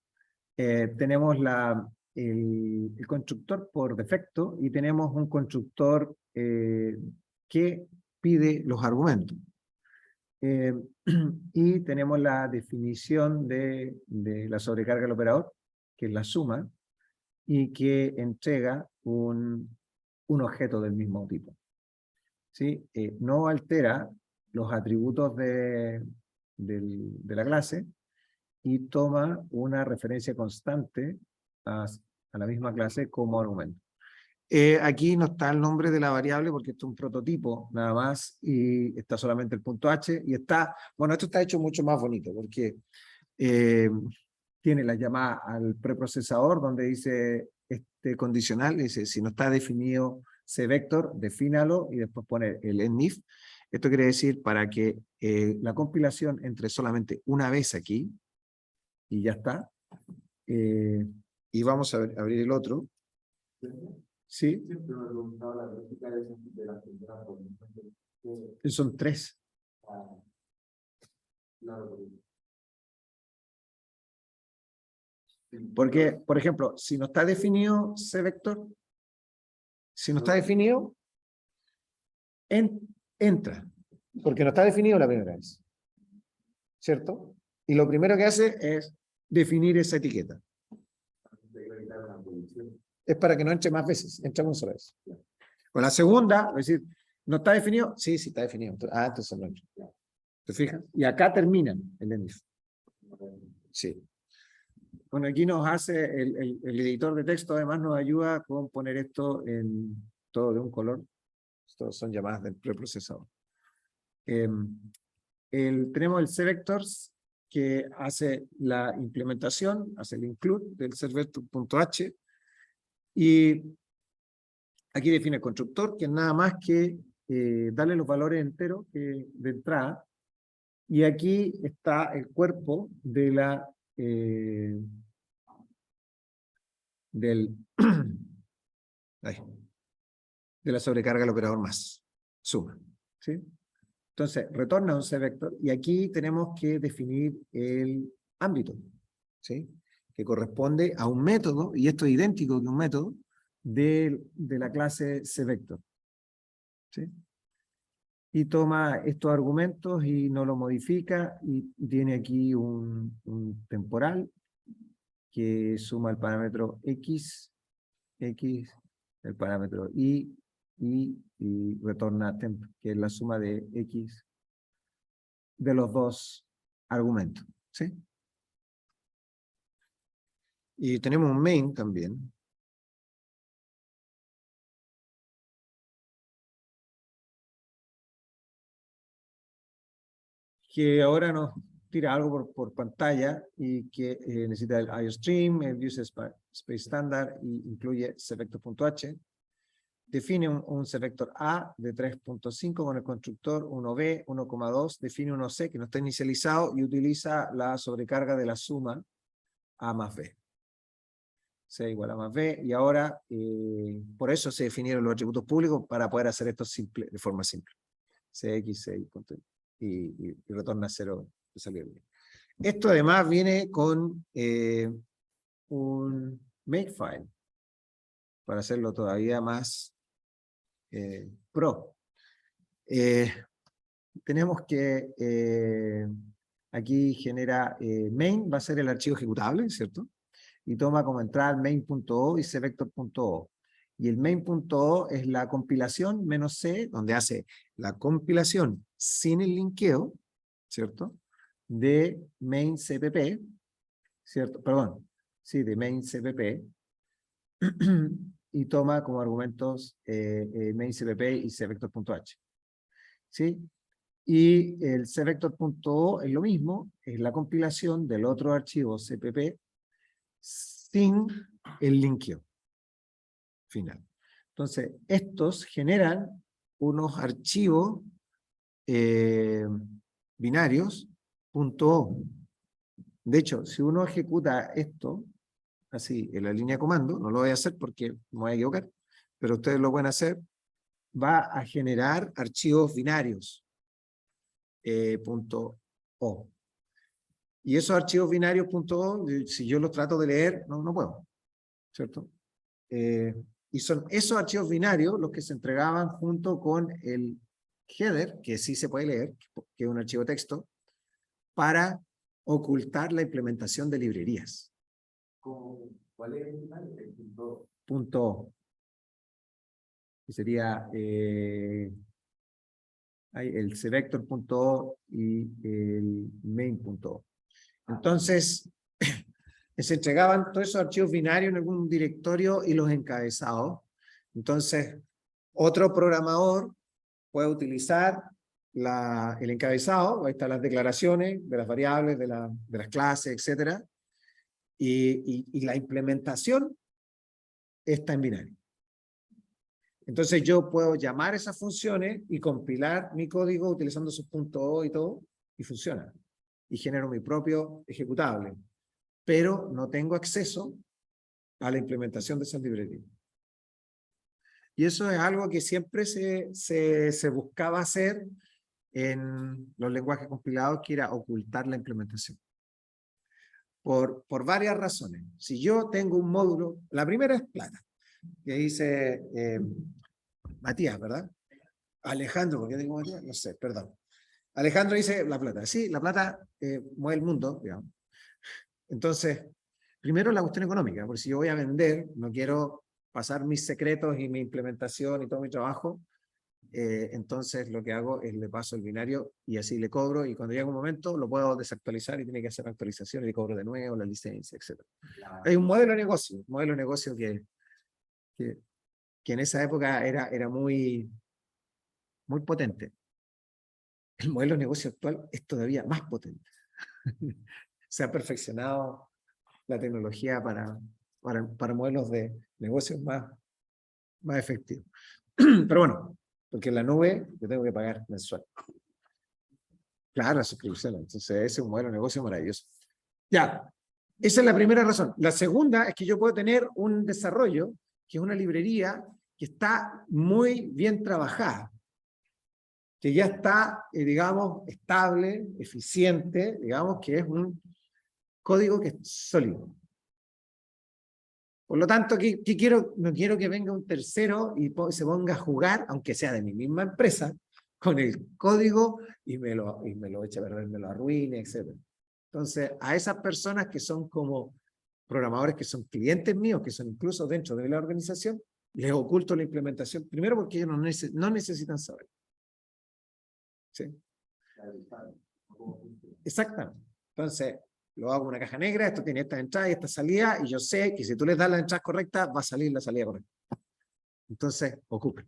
Tenemos el constructor por defecto y tenemos un constructor que pide los argumentos. Y tenemos la definición de la sobrecarga del operador, que es la suma, y que entrega un objeto del mismo tipo. ¿Sí? No altera los atributos de la clase y toma una referencia constante a la misma clase como argumento. Aquí no está el nombre de la variable porque esto es un prototipo nada más y está solamente el punto H y está, bueno, esto está hecho mucho más bonito porque tiene la llamada al preprocesador donde dice este condicional, dice si no está definido cvector, defínalo y después poner el endif. Esto quiere decir para que la compilación entre solamente una vez aquí y ya está. Y vamos a abrir el otro. Sí. Son 3. Porque, por ejemplo, si no está definido cvector, si no está definido, entra. Porque no está definido la primera vez. ¿Cierto? Y lo primero que hace es definir esa etiqueta. Es para que no entre más veces, entra una sola vez. Con la segunda, es decir, ¿no está definido? Sí, sí está definido. Entonces no entra. ¿Te fijas? Y acá terminan el endif. Sí. Bueno, aquí nos hace, el editor de texto además nos ayuda con poner esto en todo de un color. Estos son llamadas del preprocesador. Tenemos el cvectors que hace la implementación, hace el include del servvector.h y aquí define el constructor, que es nada más que darle los valores enteros de entrada, y aquí está el cuerpo de la de la sobrecarga del operador más suma, ¿sí? Entonces, retorna un cvector y aquí tenemos que definir el ámbito, ¿sí? Que corresponde a un método, y esto es idéntico que un método, de la clase cvector, ¿sí? Y toma estos argumentos y no lo modifica y tiene aquí un temporal que suma el parámetro x, el parámetro y retorna temp, que es la suma de x de los dos argumentos, ¿sí? Y tenemos un main también. Que ahora nos tira algo por pantalla y que necesita el IOStream, el User Space Standard y incluye cvector.h. Define un cvector A de 3.5 con el constructor 1b, 1,2, define 1c que no está inicializado y utiliza la sobrecarga de la suma A más B. C igual a más B, y ahora por eso se definieron los atributos públicos para poder hacer esto simple, de forma simple. Cx, C, y retorna 0 de salida. Esto además viene con un makefile para hacerlo todavía más pro. Tenemos que aquí genera main, va a ser el archivo ejecutable, ¿cierto? Y toma como entrada el main.o y cvector.o. Y el main.o es la compilación menos c, donde hace la compilación sin el linkeo, ¿cierto? De main cpp, ¿cierto? Perdón, sí, de main cpp. Y toma como argumentos main cpp y cvector.h. ¿Sí? Y el cvector.o es lo mismo, es la compilación del otro archivo cpp sin el linkeo final. Entonces, estos generan unos archivos binarios .o. De hecho, si uno ejecuta esto, así, en la línea de comando, no lo voy a hacer porque me voy a equivocar, pero ustedes lo pueden hacer, va a generar archivos binarios .o. Y esos archivos binarios .o, si yo los trato de leer, no puedo, ¿cierto? Y son esos archivos binarios los que se entregaban junto con el header, que sí se puede leer, que es un archivo de texto, para ocultar la implementación de librerías. ¿Cuál es el punto? .o. Que sería el cvector.o y el main.o. Entonces, se entregaban todos esos archivos binarios en algún directorio y los encabezados. Entonces, otro programador puede utilizar el encabezado, ahí están las declaraciones de las variables, de las clases, etc. Y la implementación está en binario. Entonces yo puedo llamar esas funciones y compilar mi código utilizando sus .o y todo, y funciona. Y genero mi propio ejecutable. Pero no tengo acceso a la implementación de esas librerías. Y eso es algo que siempre se buscaba hacer en los lenguajes compilados, que era ocultar la implementación. Por varias razones. Si yo tengo un módulo, la primera es plata, que dice Matías, ¿verdad? Alejandro, ¿por qué digo Matías? No sé, perdón. Alejandro dice la plata. Sí, la plata mueve el mundo, digamos. Entonces, primero la cuestión económica, porque si yo voy a vender, no quiero pasar mis secretos y mi implementación y todo mi trabajo, entonces lo que hago es le paso el binario y así le cobro, y cuando llega un momento lo puedo desactualizar y tiene que hacer actualización y le cobro de nuevo la licencia, etc. Hay un modelo de negocio, que en esa época era muy potente. El modelo de negocio actual es todavía más potente. Se ha perfeccionado la tecnología para modelos de negocios más efectivos. Pero bueno, porque en la nube yo tengo que pagar mensual. Claro, la suscripción. Entonces ese es un modelo de negocio maravilloso. Ya, esa es la primera razón. La segunda es que yo puedo tener un desarrollo, que es una librería que está muy bien trabajada, que ya está, digamos, estable, eficiente, digamos, que es un código que es sólido. Por lo tanto, no quiero que venga un tercero y se ponga a jugar, aunque sea de mi misma empresa, con el código y me lo eche a perder, me lo arruine, etc. Entonces, a esas personas que son como programadores, que son clientes míos, que son incluso dentro de la organización, les oculto la implementación, primero porque ellos no necesitan saber. ¿Sí? Exactamente. Entonces, lo hago en una caja negra, esto tiene esta entrada y esta salida, y yo sé que si tú les das la entrada correcta, va a salir la salida correcta. Entonces, ocupen.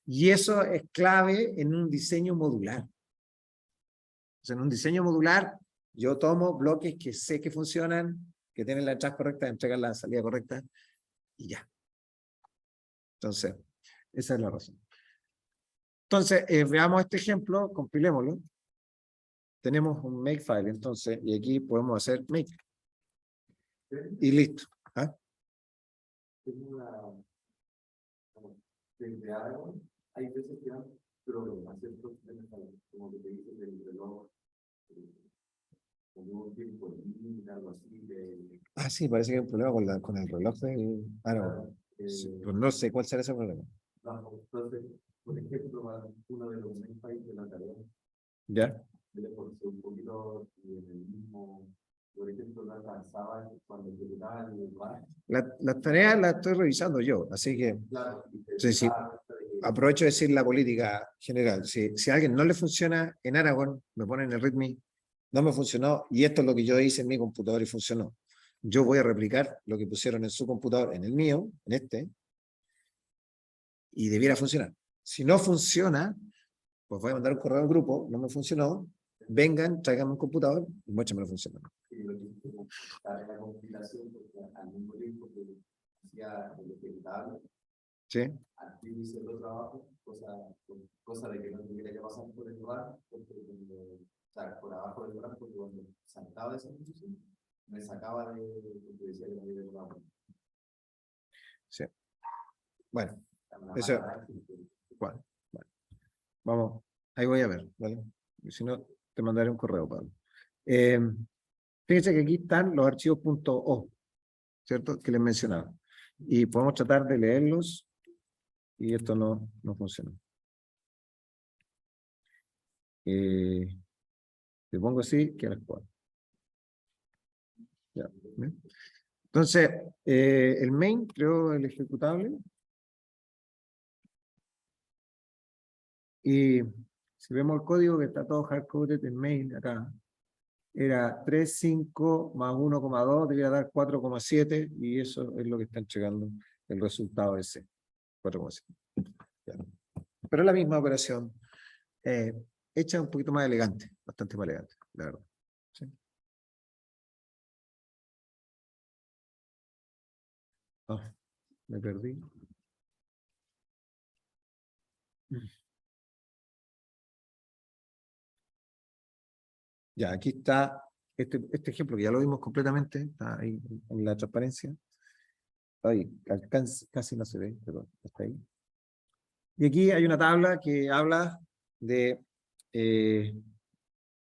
Y eso es clave en un diseño modular. O sea, en un diseño modular, yo tomo bloques que sé que funcionan, que tienen la entrada correcta, entregan la salida correcta, y ya. Entonces, esa es la razón. Entonces, veamos este ejemplo, compilémoslo. Tenemos un makefile, entonces, y aquí podemos hacer make. Y listo. ¿Ah? Desde algo, hay veces que dan problemas, ¿cierto? Como que te dices del reloj, como un tiempo límite, algo así. Ah, sí, parece que hay un problema con el reloj del... Ah, no. Sí, pues no sé cuál será ese problema. Entonces, por ejemplo, uno de los países de la tarea, ¿Ya? le forzó un poquito y en el mismo, por ejemplo, no alcanzaba cuando ejecutaba el lugar. La tarea la estoy revisando yo, así que... Claro, Sí. Aprovecho de decir la política general. Si a alguien no le funciona en Aragon, me ponen el README, no me funcionó, y esto es lo que yo hice en mi computador y funcionó. Yo voy a replicar lo que pusieron en su computador, en el mío, en este, y debiera funcionar. Si no funciona, pues voy a mandar un correo al grupo, no me funcionó, vengan, tráiganme un computador y muéstrenme funcionando. La compilación, porque al mismo tiempo que hacía el ejecutable, ¿Sí? aquí hice otro trabajo, cosa de que no tuviera que pasar por el bar, porque o sea, por abajo del bar, porque cuando saltaba de esa posición, me sacaba porque decía que no había llegado. Sí. Bueno, Una eso. mala Bueno, vamos, ahí voy a ver, ¿vale? Y si no, te mandaré un correo, Pablo. Fíjense que aquí están los archivos .o, ¿cierto? Que les mencionaba. Y podemos tratar de leerlos y esto no funciona. Le pongo así, que las cuatro. Ya, ¿bien? Entonces, el main, creo, el ejecutable. Y si vemos el código que está todo hardcoded en main acá, era 3,5 más 1,2, debía dar 4,7 y eso es lo que está entregando el resultado ese, 4,7. Pero es la misma operación, hecha un poquito más elegante, bastante más elegante, la verdad. ¿Sí? Oh, me perdí. Ya, aquí está este ejemplo que ya lo vimos completamente, está ahí en la transparencia. Ahí, casi no se ve, pero está ahí. Y aquí hay una tabla que habla de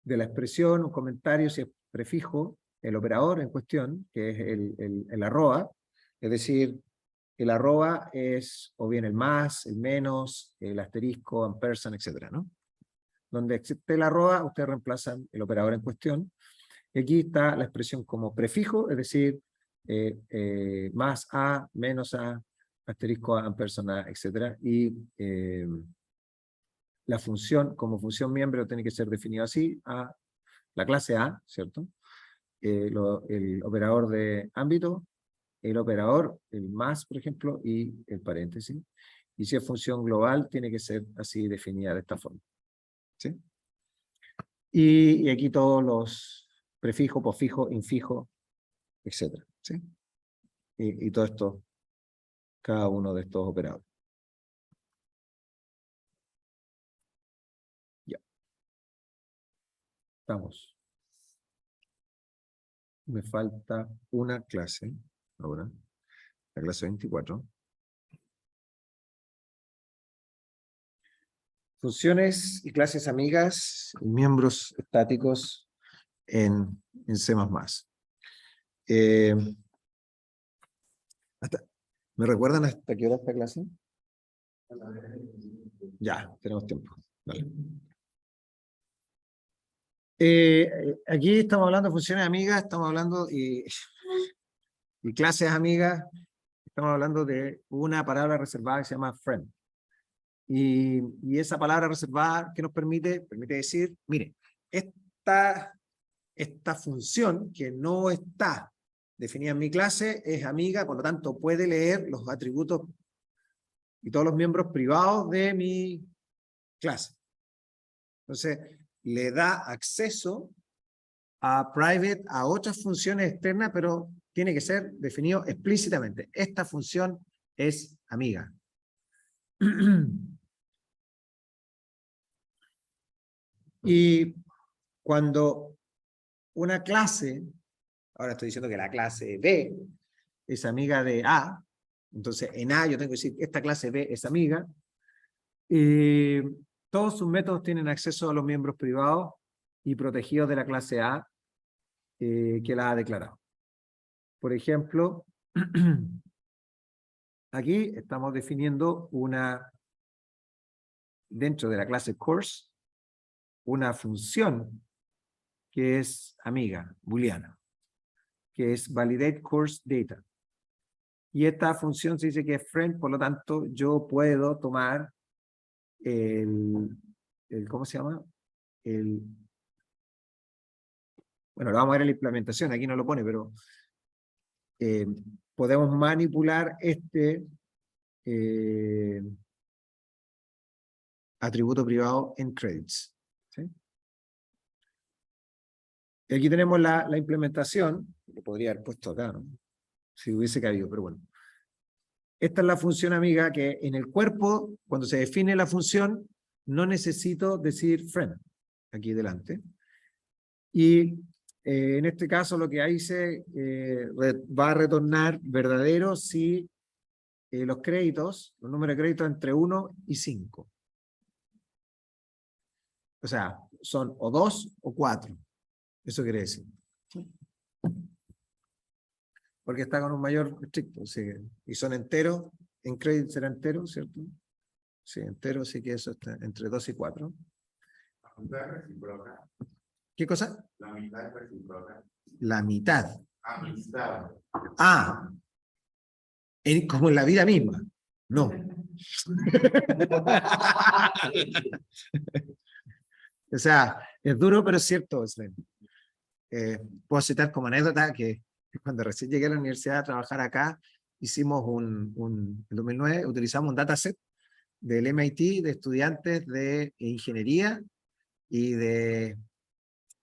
la expresión, un comentario, si es prefijo, el operador en cuestión, que es el arroba, es decir, el arroba es o bien el más, el menos, el asterisco, ampersand, etcétera, ¿no? Donde existe el arroba, ustedes reemplazan el operador en cuestión. Y aquí está la expresión como prefijo, es decir, más a, menos a, asterisco a, ampersand a, etcétera. Y la función, como función miembro, tiene que ser definido así, a la clase A, ¿cierto? El operador de ámbito, el operador, el más, por ejemplo, y el paréntesis. Y si es función global, tiene que ser así definida de esta forma. ¿Sí? Y aquí todos los prefijos, posfijos, infijos, etc. ¿Sí? Y todo esto, cada uno de estos operadores. Ya. Estamos. Me falta una clase ahora, la clase 24. Funciones y clases amigas, miembros estáticos en C++. ¿Me recuerdan hasta qué hora esta clase? Ya, tenemos tiempo. Vale. Aquí estamos hablando de funciones amigas, estamos hablando y clases amigas, estamos hablando de una palabra reservada que se llama friend. Y esa palabra reservada que nos permite decir, mire, esta función que no está definida en mi clase es amiga, por lo tanto puede leer los atributos y todos los miembros privados de mi clase. Entonces, le da acceso a private, a otras funciones externas, pero tiene que ser definido explícitamente. Esta función es amiga. Y cuando una clase, ahora estoy diciendo que la clase B es amiga de A, entonces en A yo tengo que decir que esta clase B es amiga, y todos sus métodos tienen acceso a los miembros privados y protegidos de la clase A que la ha declarado. Por ejemplo, aquí estamos definiendo dentro de la clase course, una función que es amiga, booleana, que es validate course data. Y esta función se dice que es friend, por lo tanto, yo puedo tomar ¿cómo se llama? Bueno, lo vamos a ver en la implementación, aquí no lo pone, pero podemos manipular este atributo privado en credits. ¿Sí? Y aquí tenemos la implementación, lo podría haber puesto acá, ¿no? Si hubiese cabido, pero bueno. esta es la función amiga que en el cuerpo, cuando se define la función, no necesito decir friend aquí delante. Y en este caso lo que hice va a retornar verdadero si los créditos, los números de crédito entre 1 y 5. O sea, son o 2 o 4. Eso quiere decir. Porque está con un mayor estricto. ¿Sí? Y son enteros, en crédito será entero, ¿cierto? Sí, entero, sí que eso está entre 2 y 4. La mitad es recíproca. ¿Qué cosa? La mitad es recíproca. La mitad. Amistad. Ah, como en la vida misma. No. O sea, es duro, pero es cierto, Sven. Puedo citar como anécdota que cuando recién llegué a la universidad a trabajar acá, hicimos en 2009, utilizamos un dataset del MIT de estudiantes de ingeniería y de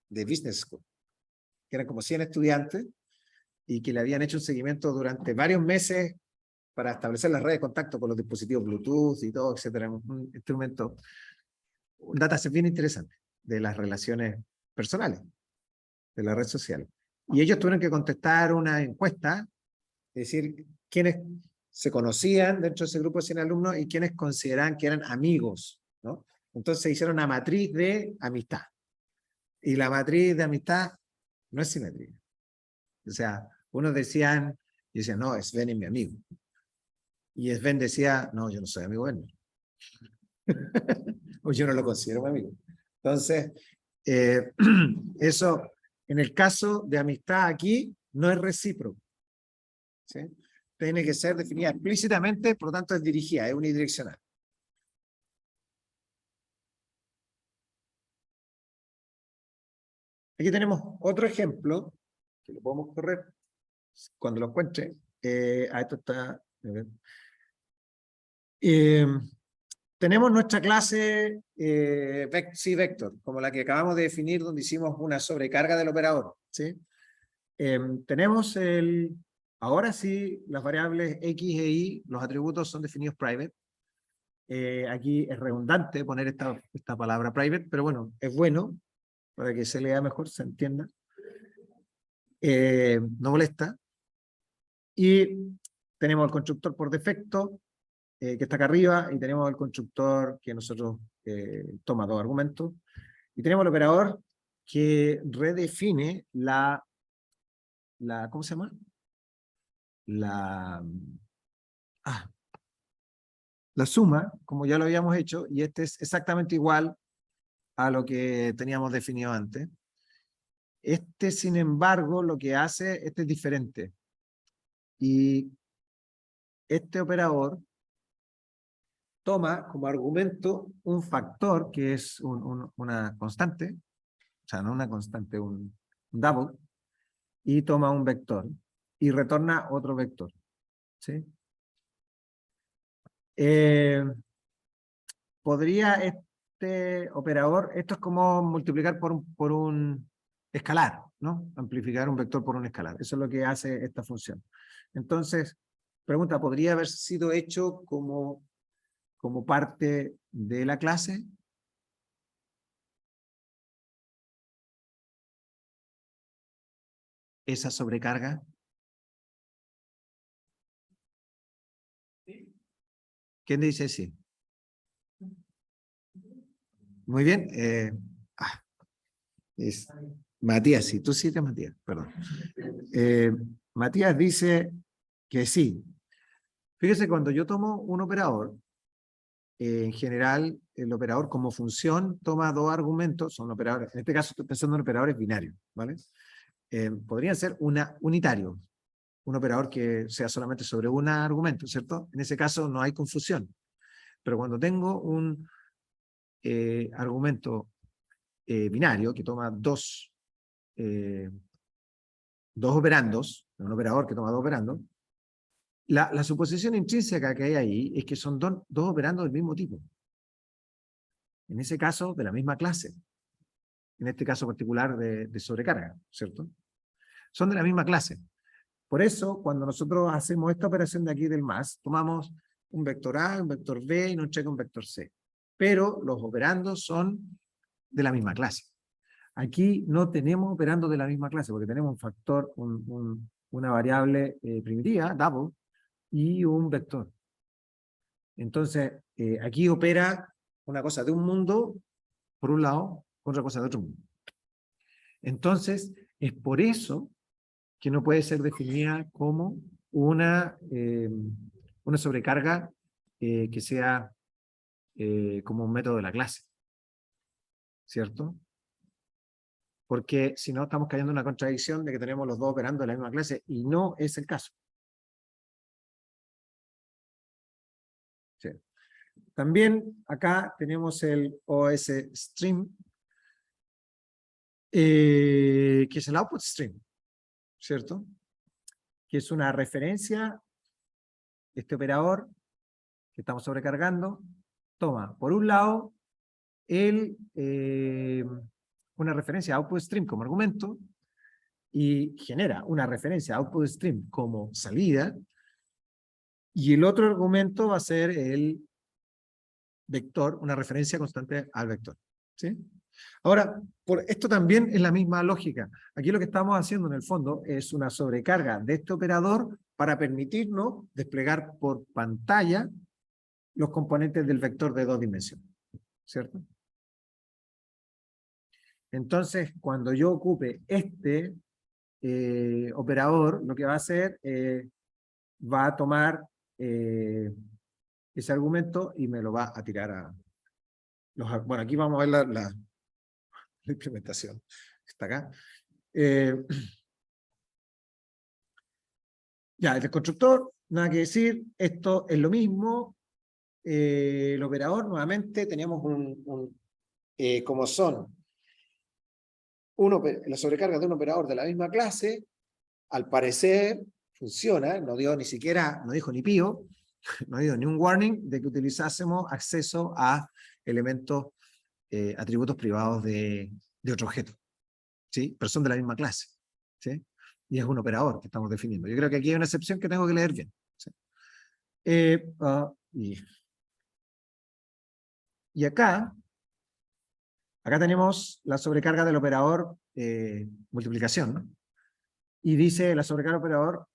business school, que eran como 100 estudiantes y que le habían hecho un seguimiento durante varios meses para establecer las redes de contacto con los dispositivos Bluetooth y todo, etcétera. Un instrumento, un dataset bien interesante de las relaciones personales, de la red social. Y ellos tuvieron que contestar una encuesta, es decir, quiénes se conocían dentro de ese grupo de 100 alumnos y quiénes consideraban que eran amigos, ¿no? Entonces hicieron una matriz de amistad. Y la matriz de amistad no es simétrica. O sea, unos decían, no, Sven es mi amigo. Y Sven decía, no, yo no soy amigo de él. O yo no lo considero mi amigo. Entonces, eso, en el caso de amistad aquí, no es recíproco. ¿Sí? Tiene que ser definida explícitamente, por lo tanto es dirigida, es unidireccional. Aquí tenemos otro ejemplo, que lo podemos correr cuando lo encuentre. Esto está... tenemos nuestra clase C-Vector, como la que acabamos de definir, donde hicimos una sobrecarga del operador. ¿Sí? Tenemos ahora sí, las variables X e Y, los atributos son definidos private. Aquí es redundante poner esta palabra private, pero bueno, es bueno para que se lea mejor, se entienda. No molesta. Y tenemos el constructor por defecto, que está acá arriba, y tenemos el constructor que nosotros toma 2 argumentos. Y tenemos el operador que redefine ¿cómo se llama? La suma, como ya lo habíamos hecho, y este es exactamente igual a lo que teníamos definido antes. Este, sin embargo, lo que hace, este es diferente. Y este operador toma como argumento un factor que es una constante, o sea, no una constante, un double, y toma un vector y retorna otro vector. ¿Sí? Podría este operador, esto es como multiplicar por un escalar, ¿no? Amplificar un vector por un escalar. Eso es lo que hace esta función. Entonces, pregunta, ¿podría haber sido hecho como parte de la clase? Esa sobrecarga. ¿Quién dice sí? Muy bien. Es Matías, sí, tú sí eres Matías, perdón. Matías dice que sí. Fíjese, cuando yo tomo un operador, en general, el operador como función toma 2 argumentos, son operadores, en este caso estoy pensando en operadores binarios, ¿vale? Podrían ser unitarios, un operador que sea solamente sobre un argumento, ¿cierto? En ese caso no hay confusión. Pero cuando tengo un argumento binario que toma 2 operandos, un operador que toma 2 operandos, la suposición intrínseca que hay ahí es que son 2 operandos del mismo tipo. En ese caso, de la misma clase. En este caso particular de sobrecarga, ¿cierto? Son de la misma clase. Por eso, cuando nosotros hacemos esta operación de aquí del más, tomamos un vector A, un vector B y nos entrega un vector C. Pero los operandos son de la misma clase. Aquí no tenemos operandos de la misma clase, porque tenemos un factor, una variable primitiva, double, y un vector. Entonces, aquí opera una cosa de un mundo, por un lado, otra cosa de otro mundo. Entonces, es por eso que no puede ser definida como una sobrecarga que sea como un método de la clase. ¿Cierto? Porque si no estamos cayendo en una contradicción de que tenemos los dos operando en la misma clase, y no es el caso. Sí. También acá tenemos el OS stream, que es el output stream, ¿cierto? Que es una referencia, este operador que estamos sobrecargando, toma, por un lado, una referencia a output stream como argumento, y genera una referencia a output stream como salida, y el otro argumento va a ser el vector, una referencia constante al vector. ¿Sí? Ahora, por esto también es la misma lógica. Aquí lo que estamos haciendo en el fondo es una sobrecarga de este operador para permitirnos desplegar por pantalla los componentes del vector de dos dimensiones. ¿Cierto? Entonces, cuando yo ocupe este operador, lo que va a hacer va a tomar ese argumento y me lo va a tirar a bueno, aquí vamos a ver la implementación. Está acá. Ya, el constructor, nada que decir. Esto es lo mismo. El operador, nuevamente, tenemos como son la sobrecarga de un operador de la misma clase. Al parecer funciona, no dio ni siquiera, no dijo ni pío, no dio ni un warning de que utilizásemos acceso a elementos, atributos privados de otro objeto, ¿sí? Pero son de la misma clase, ¿sí? Y es un operador que estamos definiendo. Yo creo que aquí hay una excepción que tengo que leer bien, ¿sí? Y acá tenemos la sobrecarga del operador multiplicación, ¿no? Y dice la sobrecarga del operador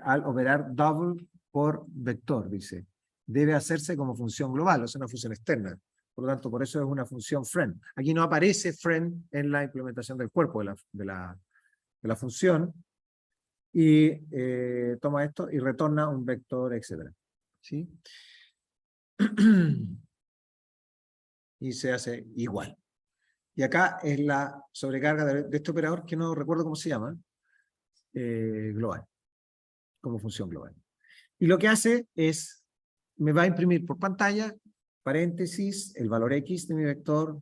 al operar double por vector, dice, debe hacerse como función global, o sea, una función externa. Por lo tanto, por eso es una función friend. Aquí no aparece friend en la implementación del cuerpo de la función, y toma esto y retorna un vector, etc. ¿Sí? Y se hace igual. Y acá es la sobrecarga de este operador que no recuerdo cómo se llama, global, como función global. Y lo que hace es, me va a imprimir por pantalla, paréntesis, el valor X de mi vector,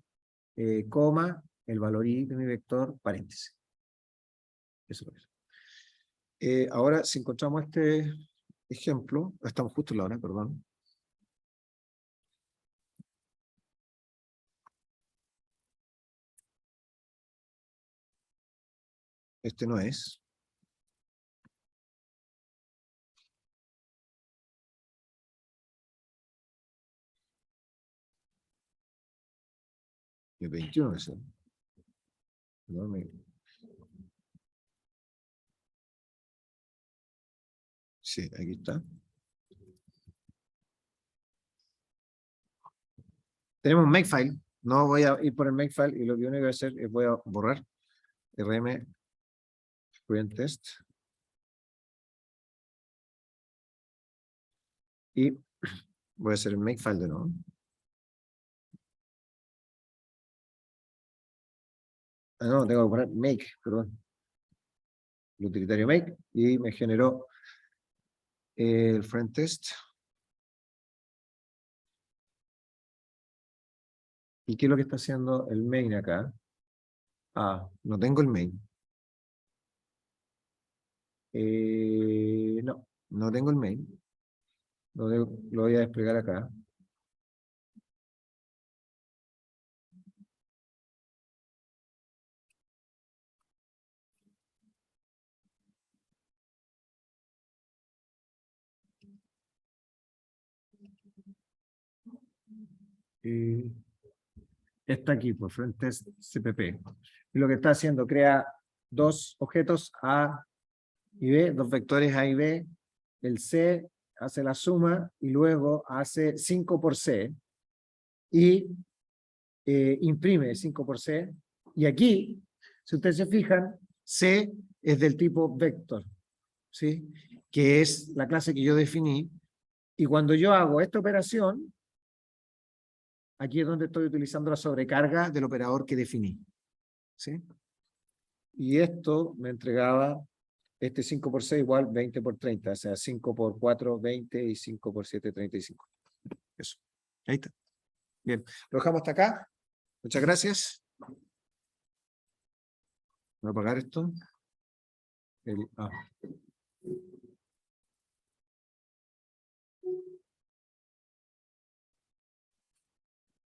coma, el valor Y de mi vector, paréntesis. Eso es. Ahora, si encontramos este ejemplo, estamos justo en la hora, perdón. Este no es. El 21 es. No, sí, aquí está. Tenemos un makefile. No voy a ir por el makefile y lo que único que voy a hacer es voy a borrar rm test y voy a hacer el makefile de nuevo. Ah, no, tengo que poner make, perdón. El utilitario make y me generó el friend test. ¿Y qué es lo que está haciendo el main acá? Ah, no tengo el main. No, no tengo el main. Lo voy a desplegar acá. Está aquí, por frente es CPP. Y lo que está haciendo, crea dos objetos A y B, dos vectores A y B. El C hace la suma y luego hace 5 por C y imprime 5 por C. Y aquí, si ustedes se fijan, C es del tipo vector, ¿sí? Que es la clase que yo definí. Y cuando yo hago esta operación, aquí es donde estoy utilizando la sobrecarga del operador que definí, ¿sí? Y esto me entregaba este 5 por 6 igual 20 por 30, o sea, 5 por 4, 20 y 5 por 7, 35. Eso. Ahí está. Bien, lo dejamos hasta acá. Muchas gracias. Voy a apagar esto.